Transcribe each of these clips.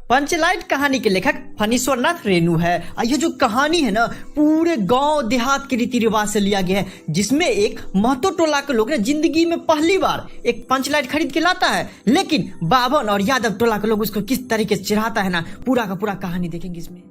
पंचलाइट कहानी के लेखक फणीश्वरनाथ रेणु है। ये जो कहानी है ना, पूरे गांव देहात के रीति रिवाज से लिया गया है, जिसमें एक महतो टोला के लोग ने जिंदगी में पहली बार एक पंचलाइट खरीद के लाता है, लेकिन बावन और यादव टोला के लोग उसको किस तरीके से चिढ़ाता है ना, पूरा का पूरा कहानी देखेंगे इसमें।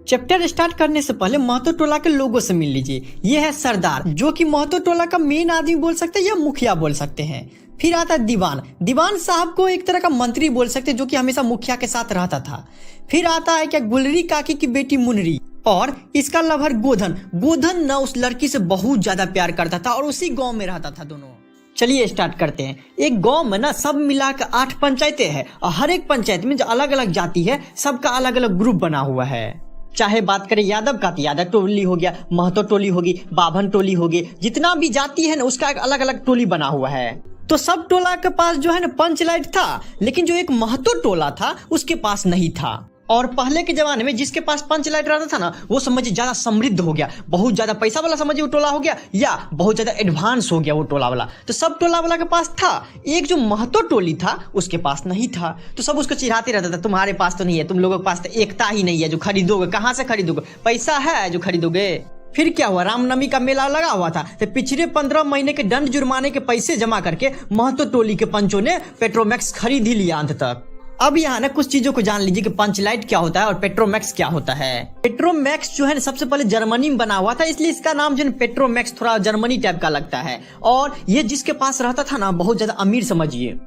चैप्टर स्टार्ट करने से पहले महतो टोला के लोगों से मिल लीजिए। ये है सरदार, जो कि महतो टोला का मेन आदमी बोल सकते हैं या मुखिया बोल सकते हैं। फिर आता है दीवान। दीवान साहब को एक तरह का मंत्री बोल सकते हैं, जो कि हमेशा मुखिया के साथ रहता था। फिर आता है क्या गुलरी काकी की बेटी मुनरी, और इसका लवर गोधन। गोधन न उस लड़की से बहुत ज्यादा प्यार करता था और उसी गांव में रहता था दोनों। चलिए स्टार्ट करते हैं। एक गांव में ना सब मिलाकर 8 पंचायतें हैं, और हर एक पंचायत में जो अलग अलग जाति है, सबका अलग अलग ग्रुप बना हुआ है। चाहे बात करें यादव का, तो यादव टोली हो गया, महतो टोली होगी, बाभन टोली होगी, जितना भी जाति है ना उसका एक अलग अलग टोली बना हुआ है। तो सब टोला के पास जो है ना पंचलाइट था, लेकिन जो एक महतो टोला था उसके पास नहीं था। और पहले के जमाने में जिसके पास पंचलाइट रहता था ना, वो समझिए ज्यादा समृद्ध हो गया, बहुत ज्यादा पैसा वाला समझिए वो टोला हो गया, या बहुत ज्यादा एडवांस हो गया वो टोला वाला। तो सब टोला वाला के पास था, एक जो महतो टोली था उसके पास नहीं था। तो सब उसको चिढ़ाते रहता था, तुम्हारे पास तो नहीं है, तुम लोगों के पास तो एकता ही नहीं है, जो खरीदोगे कहाँ से खरीदोगे, पैसा है जो खरीदोगे। फिर क्या हुआ, रामनवमी का मेला लगा हुआ था, तो पिछले 15 महीने के दंड जुर्माने के पैसे जमा करके महतो टोली के पंचों ने पेट्रोमैक्स खरीद ही लिया अंत तक। अब यहाँ ना कुछ चीजों को जान लीजिए कि पंचलाइट क्या होता है और पेट्रोमैक्स क्या होता है। पेट्रोमैक्स जो है सबसे पहले जर्मनी में बना हुआ था, इसलिए इसका नाम जो है पेट्रोमैक्स थोड़ा जर्मनी टाइप का लगता है। और ये जिसके पास रहता था ना, बहुत ज्यादा अमीर समझिए।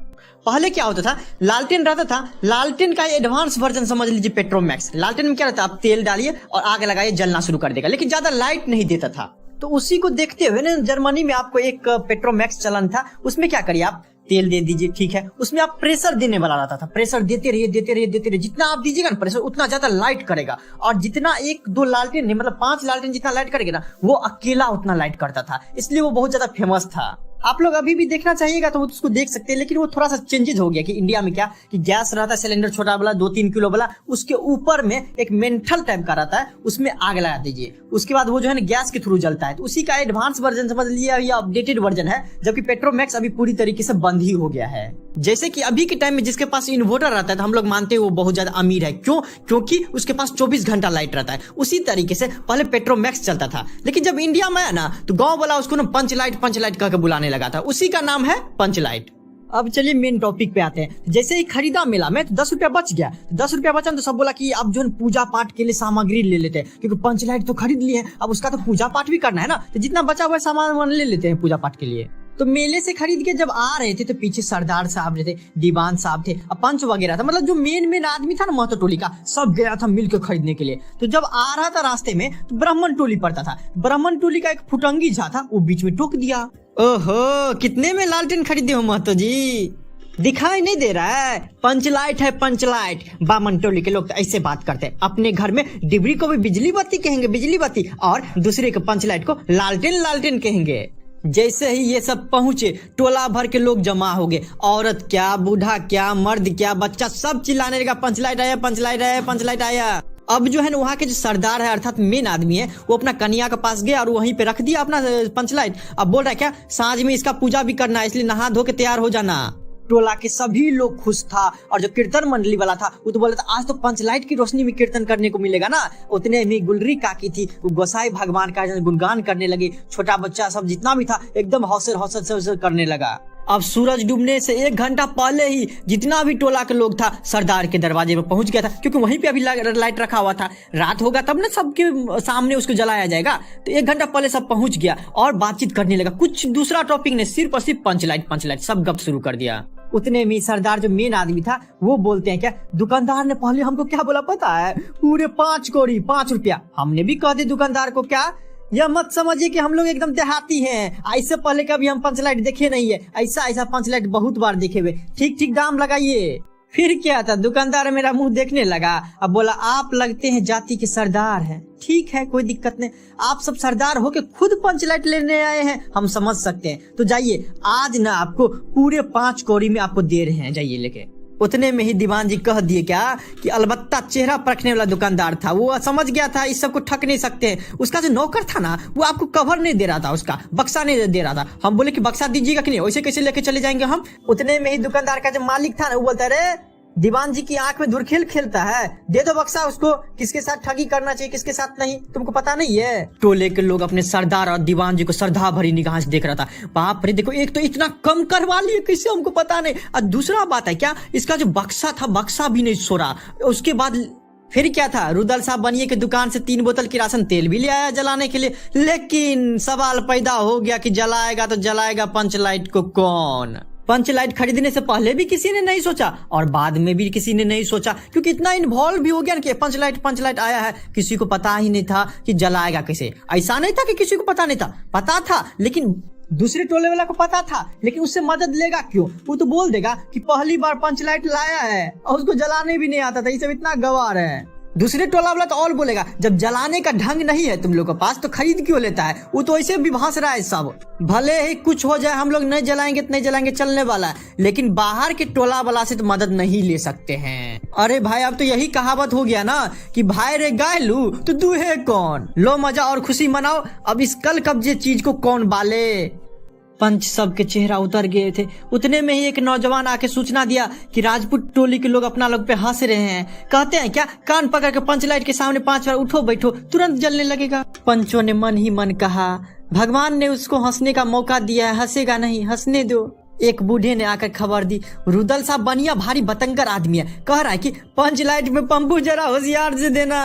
पहले क्या होता था, लालटेन रहता था, लालटेन का एडवांस वर्जन समझ लीजिए पेट्रोमैक्स। लालटेन में क्या रहता है, आप तेल डालिए और आग लगाइए, जलना शुरू कर देगा, लेकिन ज्यादा लाइट नहीं देता था। तो उसी को देखते हुए ना जर्मनी में आपको एक पेट्रोमैक्स चलन था, उसमें क्या करिए आप तेल दे दीजिए, ठीक है, उसमें आप प्रेशर देने वाला रहता था। प्रेशर देते रहिए देते रहिए देते रहिए, जितना आप दीजिएगा ना प्रेशर उतना ज्यादा लाइट करेगा। और जितना 1-2 लालटेन नहीं, मतलब 5 लालटेन जितना लाइट करेगा ना, वो अकेला उतना लाइट करता था, इसलिए वो बहुत ज्यादा फेमस था। आप लोग अभी भी देखना चाहिएगा तो उसको देख सकते हैं, लेकिन वो थोड़ा सा चेंजेस हो गया कि इंडिया में क्या कि गैस रहता है सिलेंडर छोटा वाला 2-3 किलो वाला, उसके ऊपर में एक मेंटल टाइप का रहता है, उसमें आग लगा दीजिए, उसके बाद वो जो है ना गैस के थ्रू जलता है। तो उसी का एडवांस वर्जन समझ लिया, या अपडेटेड वर्जन है, जबकि पेट्रोमैक्स अभी पूरी तरीके से बंद ही हो गया है। जैसे कि अभी के टाइम में जिसके पास इन्वर्टर रहता है, तो हम लोग मानते हैं वो बहुत ज्यादा अमीर है। क्यों? क्योंकि उसके पास 24 घंटा लाइट रहता है। उसी तरीके से पहले पेट्रोमैक्स चलता था, लेकिन जब इंडिया में आया ना, तो गांव वाला उसको ना पंचलाइट पंचलाइट कहकर बुलाने लगा था, उसी का नाम है पंचलाइट। अब चलिए मेन टॉपिक पे आते हैं। जैसे ही खरीदा मेला में, तो 10 रुपया बच गया। 10 रुपया बचा तो सब बोला कि अब जो है पूजा पाठ के लिए सामग्री ले लेते हैं, क्योंकि पंचलाइट तो खरीद लिए हैं, अब उसका तो पूजा पाठ भी करना है ना, तो जितना बचा हुआ सामान ले लेते हैं पूजा पाठ के लिए। तो मेले से खरीद के जब आ रहे थे, तो पीछे सरदार साहब थे, दीवान साहब थे, पंच वगैरह था, मतलब जो मेन आदमी था ना महतो टोली का, सब गया था मिलकर खरीदने के लिए। तो जब आ रहा था रास्ते में, तो ब्राह्मण टोली पड़ता था। ब्राह्मण टोली का एक फुटंगी झा था, वो बीच में टोक दिया। ओहो, कितने में लालटेन खरीदे हो महतो जी? दिखाई नहीं दे रहा है, पंचलाइट है पंचलाइट। बामन टोली के लोग तो ऐसे बात करते हैं, अपने घर में डिबरी को भी बिजली बत्ती कहेंगे, बिजली बत्ती, और दूसरे के पंचलाइट को लालटेन लालटेन कहेंगे। जैसे ही ये सब पहुंचे, टोला भर के लोग जमा हो गए, औरत क्या, बूढ़ा क्या, मर्द क्या, बच्चा, सब चिल्लाने लगा पंचलाइट आया पंचलाइट आया पंचलाइट आया। अब जो है ना वहाँ के जो सरदार है अर्थात मेन आदमी है, वो अपना कन्या के पास गया और वहीं पे रख दिया अपना पंचलाइट। अब बोल रहा है क्या, सांझ में इसका पूजा भी करना है, इसलिए नहा धो के तैयार हो जाना। टोला के सभी लोग खुश था, और जो कीर्तन मंडली वाला था वो तो बोला था आज तो पंचलाइट की रोशनी में कीर्तन करने को मिलेगा ना। उतने में गुलरी काकी थी, वो गोसाई भगवान का गुणगान करने लगी, छोटा बच्चा सब जितना भी था एकदम हौसर हौसर से करने लगा। अब सूरज डूबने से 1 घंटा पहले ही जितना भी टोला के लोग था सरदार के दरवाजे पर पहुंच गया था, क्योंकि वहीं पे अभी लाइट रखा हुआ था। रात होगा तब ना सबके सामने उसको जलाया जाएगा, तो 1 घंटा पहले सब पहुंच गया और बातचीत करने लगा। कुछ दूसरा टॉपिक ने, सिर्फ और सिर्फ पंचलाइट पंचलाइट, सब गप शुरू कर दिया। उतने में सरदार जो मेन आदमी था वो बोलते हैं क्या, दुकानदार ने पहले हमको क्या बोला पता है, पूरे 5 कौड़ी 5 रुपया। हमने भी कह दिया दुकानदार को, क्या यह मत समझिए कि हम लोग एकदम देहाती हैं, ऐसे पहले कभी हम पंचलाइट देखे नहीं है, ऐसा पंचलाइट बहुत बार देखे हुए, ठीक ठीक दाम लगाइए। फिर क्या था, दुकानदार मेरा मुंह देखने लगा, अब बोला आप लगते हैं जाति के सरदार हैं, ठीक है कोई दिक्कत नहीं, आप सब सरदार होके खुद पंचलाइट लेने आए हैं, हम समझ सकते हैं, तो जाइए आज ना आपको पूरे 5 कौड़ी में आपको दे रहे हैं, जाइए लेके। उतने में ही दीवान जी कह दिए क्या कि अलबत्ता चेहरा परखने वाला दुकानदार था, वो समझ गया था इस सब को ठग नहीं सकते हैं। उसका जो नौकर था ना, वो आपको कवर नहीं दे रहा था, उसका बक्सा नहीं दे रहा था। हम बोले कि बक्सा दीजिएगा कि नहीं, वैसे कैसे लेके चले जाएंगे हम। उतने में ही दुकानदार का जो मालिक था ना, वो बोलता रे दीवान जी की आंख में धुरखेल खेलता है, दे दो बक्सा उसको, किसके साथ ठगी करना चाहिए किसके साथ नहीं तुमको पता नहीं है। टोले के लोग अपने सरदार और दीवान जी को श्रद्धा भरी निगाह से देख रहा था। बाप रे देखो, एक तो इतना कम करवा लिए किसी हमको पता नहीं, और दूसरा बात है क्या, इसका जो बक्सा था बक्सा भी नहीं सो रहा। उसके बाद फिर क्या था, रुदल साहब बनिए की दुकान से 3 बोतल किरासन तेल भी ले आया जलाने के लिए। लेकिन सवाल पैदा हो गया कि जलाएगा तो जलाएगा पंच लाइट को कौन। पंच लाइट खरीदने से पहले भी किसी ने नहीं सोचा और बाद में भी किसी ने नहीं सोचा, क्योंकि इतना इन्वॉल्व भी हो गया कि पंच लाइट आया है, किसी को पता ही नहीं था कि जलाएगा कैसे। ऐसा नहीं था कि किसी को पता नहीं था, पता था, लेकिन दूसरे टोले वाला को पता था, लेकिन उससे मदद लेगा क्यों। वो तो बोल देगा कि पहली बार पंच लाइट लाया है और उसको जलाने भी नहीं आता था, ये सब इतना गवार है। दूसरे टोला वाला तो और बोलेगा, जब जलाने का ढंग नहीं है तुम लोग के पास तो खरीद क्यों लेता है। वो तो ऐसे भी भांस रहा है सब, भले ही कुछ हो जाए हम लोग नहीं जलाएंगे तो नहीं जलाएंगे, चलने वाला है, लेकिन बाहर के टोला वाला से तो मदद नहीं ले सकते हैं। अरे भाई अब तो यही कहावत हो गया ना कि भाई रे गाय लू तो दूहे कौन। लो मजा और खुशी मनाओ, अब इस कल कब्जे चीज को कौन बाले। पंच सब के चेहरा उतर गए थे। उतने में ही एक नौजवान आके सूचना दिया कि राजपूत टोली के लोग अपना लोग पे हंस रहे हैं। कहते हैं क्या, कान पकड़ के पंच लाइट के सामने 5 बार उठो बैठो तुरंत जलने लगेगा। पंचों ने मन ही मन कहा, भगवान ने उसको हंसने का मौका दिया है, हंसेगा नहीं, हंसने दो। एक बूढ़े ने आकर खबर दी, रुदल साहब बनिया भारी बतंगर आदमी है, कह रहा है कि पंच लाइट में पंपू जरा होशियार से देना।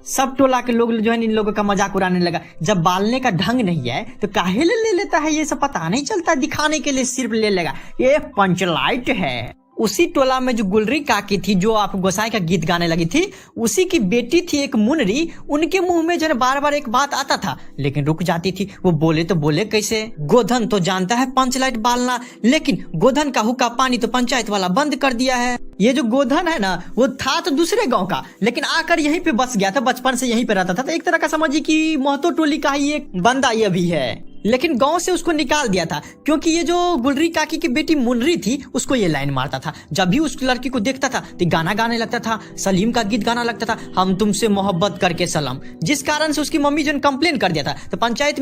सब टोला के लोग जो है इन लोगों का मजाक उड़ाने लगा। जब बालने का ढंग नहीं है तो काहे ले लेता है, ये सब पता नहीं चलता, दिखाने के लिए सिर्फ ले लेगा, ये पंच लाइट है। उसी टोला में जो गुलरी काकी थी जो आप गोसाई का गीत गाने लगी थी, उसी की बेटी थी एक मुनरी। उनके मुंह में जो बार बार एक बात आता था लेकिन रुक जाती थी। वो बोले तो बोले कैसे, गोधन तो जानता है पंच लाइट बालना, लेकिन गोधन का हुक्का पानी तो पंचायत वाला बंद कर दिया है। ये जो गोधन है ना वो था तो दूसरे गांव का, लेकिन आकर यहीं पे बस गया था, बचपन से यहीं पे रहता था। तो एक तरह का समझिए कि महतो टोली का ही एक बंदा ये भी है, लेकिन गांव से उसको निकाल दिया था क्योंकि ये जो गुलरी काकी की बेटी मुनरी थी उसको ये लाइन मारता था। जब भी उस लड़की को देखता था तो गाना गाने लगता था, सलीम का गीत गाना लगता था, हम तुमसे मोहब्बत करके सलाम, जिस कारण से उसकी मम्मी जो कंप्लेन कर दिया था। तो पंचायत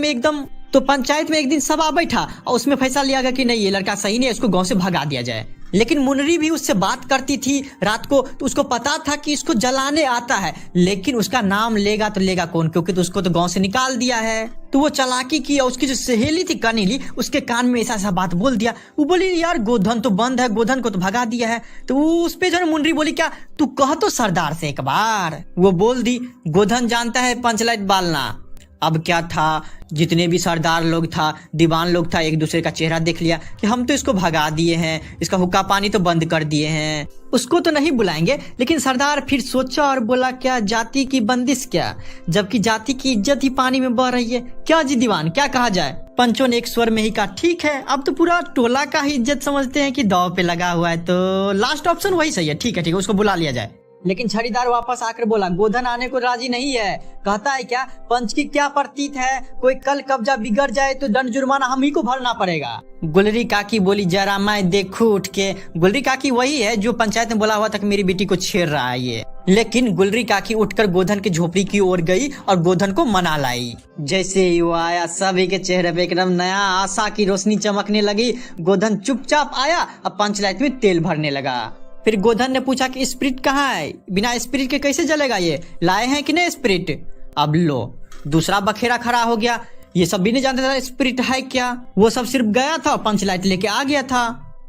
में एक दिन सभा बैठा और उसमें फैसला लिया गया कि नहीं ये लड़का सही नहीं है, इसको गांव से भगा दिया जाए। लेकिन मुनरी भी उससे बात करती थी रात को, तो उसको पता था कि इसको जलाने आता है, लेकिन उसका नाम लेगा तो लेगा कौन, क्योंकि तो उसको तो गांव से निकाल दिया है। तो वो चालाकी की और उसकी जो सहेली थी कनीली, उसके कान में ऐसा बात बोल दिया। वो बोली यार गोधन तो बंद है, गोधन को तो भगा दिया है। तो उस पे जो मुनरी बोली, क्या तू कह तो सरदार से एक बार। वो बोल दी, गोधन जानता है पंचलाइट बालना। अब क्या था, जितने भी सरदार लोग था, दीवान लोग था, एक दूसरे का चेहरा देख लिया कि हम तो इसको भगा दिए हैं, इसका हुक्का पानी तो बंद कर दिए हैं, उसको तो नहीं बुलाएंगे। लेकिन सरदार फिर सोचा और बोला, क्या जाति की बंदिश क्या, जबकि जाति की इज्जत ही पानी में बह रही है। क्या जी दीवान, क्या कहा जाए। पंचों ने एक स्वर में ही कहा, ठीक है, अब तो पूरा टोला का ही इज्जत समझते हैं कि दाव पे लगा हुआ है, तो लास्ट ऑप्शन वही सही है, ठीक है उसको बुला लिया जाए। लेकिन छड़ीदार वापस आकर बोला, गोधन आने को राजी नहीं है। कहता है क्या, पंच की क्या प्रतीत है, कोई कल कब्जा बिगड़ जाए तो दंड जुर्माना हम ही को भरना पड़ेगा। गुलरी काकी बोली, जरा मैं देखूं उठ के। गुलरी काकी वही है जो पंचायत में बोला हुआ था कि मेरी बेटी को छेड़ रहा है ये। लेकिन गुलरी काकी उठकर गोधन की झोपड़ी की ओर गई और गोधन को मना लाई। जैसे ही वो आया सभी के चेहरे पे एकदम नया आशा की रोशनी चमकने लगी। गोधन चुपचाप आया और पंचलाइट में तेल भरने लगा। फिर गोधन ने पूछा कि स्पिरिट कहाँ है, बिना स्पिरिट के कैसे जलेगा, ये लाए हैं कि नहीं स्पिरिट। अब लो दूसरा बखेरा खड़ा हो गया, ये सब भी नहीं जानते था स्पिरिट है क्या, वो सब सिर्फ गया था पंचलाइट लेके आ गया था।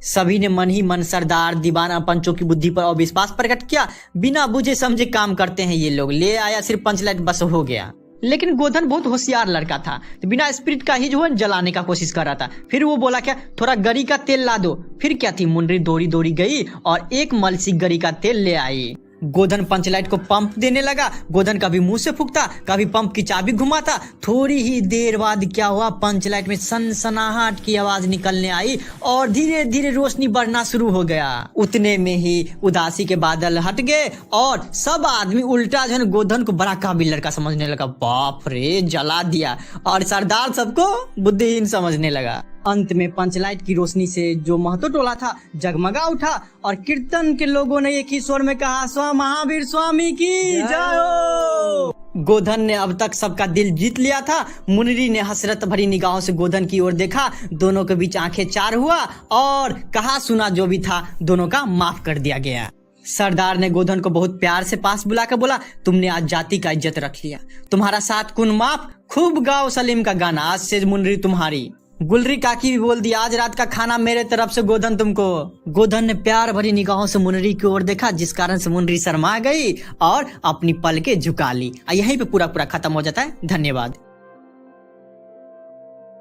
सभी ने मन ही मन सरदार दीवान और पंचों की बुद्धि पर अविश्वास प्रकट किया। बिना बुझे समझे काम करते हैं ये लोग, ले आया सिर्फ पंचलाइट बस हो गया। लेकिन गोधन बहुत होशियार लड़का था, तो बिना स्पिरिट का ही जो है जलाने का कोशिश कर रहा था। फिर वो बोला, क्या थोड़ा गरी का तेल ला दो। फिर क्या थी, मुनरी दौड़ी दौड़ी गई और एक मलसी गरी का तेल ले आई। गोधन पंचलाइट को पंप देने लगा। गोधन कभी मुंह से फूंकता, कभी पंप की चाबी घुमाता। थोड़ी ही देर बाद क्या हुआ, पंचलाइट में सनसनाहट की आवाज निकलने आई और धीरे धीरे रोशनी बढ़ना शुरू हो गया। उतने में ही उदासी के बादल हट गए और सब आदमी उल्टा जो है गोधन को बड़ा काबिल लड़का समझने लगा। बाप रे, जला दिया। और सरदार सबको बुद्धिहीन समझने लगा। अंत में पंचलाइट की रोशनी से जो महतो टोला था जगमगा उठा और कीर्तन के लोगों ने एक ही स्वर में कहा, स्व महावीर स्वामी की जय हो। गोधन ने अब तक सबका दिल जीत लिया था। मुनरी ने हसरत भरी निगाहों से गोधन की ओर देखा। दोनों के बीच आंखें चार हुआ और कहा सुना जो भी था दोनों का माफ कर दिया गया। सरदार ने गोधन को बहुत प्यार से पास बुलाकर बोला, तुमने आज जाति का इज्जत रख लिया, तुम्हारा 7 खून माफ, खूब गाओ सलीम का गाना, आज से मुनरी तुम्हारी। गुलरी काकी भी बोल दिया, आज रात का खाना मेरे तरफ से गोधन तुमको। गोधन ने प्यार भरी निगाहों से मुनरी की ओर देखा, जिस कारण से मुनरी शर्मा गई और अपनी पलकें झुका ली। यहीं पे पूरा खत्म हो जाता है। धन्यवाद।